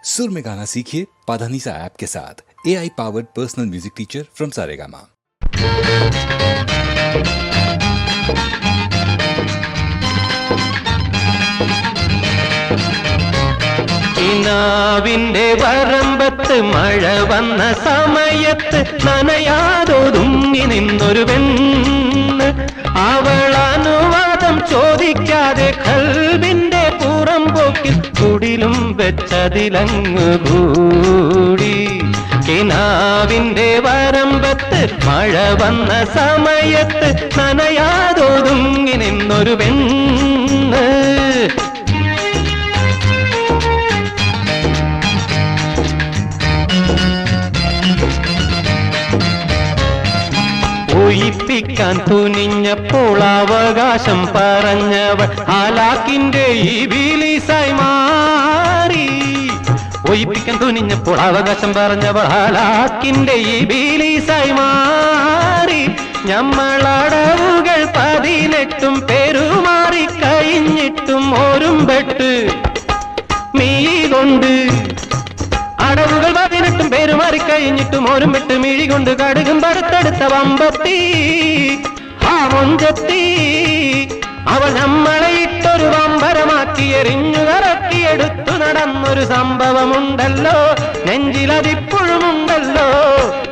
सुर में गाना सीखिए पाधानीसा ऐप के साथ। AI powered personal music teacher from Saregama. കിനാവിന്റെ വരമ്പത്ത് മഴ വന്ന സമയത്ത് നനയാതൊതുങ്ങി നിന്നൊരു പെണ്ണ്. അവൾ അനുവാദം ചോദിക്കാതെ കൽബിന്റെ പുറം പോക്കിൽ കുടിലും വെച്ചതിലങ്ങ് കൂടി. കിനാവിന്റെ വരമ്പത്ത് മഴ വന്ന സമയത്ത് നനയാതൊതുങ്ങി നിന്നൊരു പെണ്ണ്. ഒഴിപ്പിക്കാൻ തുനിഞ്ഞപ്പോൾ അവകാശം പറഞ്ഞവൾ ഹലാക്കിന്റെ ഇബിലീസായി മാറി. ഒഴിപ്പിക്കാൻ തുനിഞ്ഞപ്പോൾ അവകാശം പറഞ്ഞവൾ ഹലാക്കിന്റെ ഇബിലീസായി മാറി. ഞമ്മളടവുകൾ 18 പെരുമാറി കഴിഞ്ഞിട്ടും ഓരുംപെട്ട് മീ കൊണ്ട് അടവുകൾ 18 പേരുമാറി കഴിഞ്ഞിട്ടും ഓരും വിട്ട് മിഴി കൊണ്ട് കടുകും പടുത്തെടുത്ത വമ്പത്തി ആ മൊഞ്ചത്തി അവൾ നമ്മളെ ഇട്ടൊരു വമ്പരമാക്കി എറിഞ്ഞു കറക്കിയെടുത്തു നടന്നൊരു സംഭവമുണ്ടല്ലോ, നെഞ്ചിലതിപ്പോഴുമുണ്ടല്ലോ.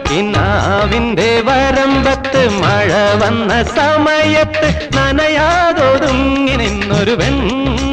കിനാവിന്റെ വരമ്പത്ത് മഴ വന്ന സമയത്ത് നനയാതൊതുങ്ങി നിന്നൊരു പെണ്ണ്.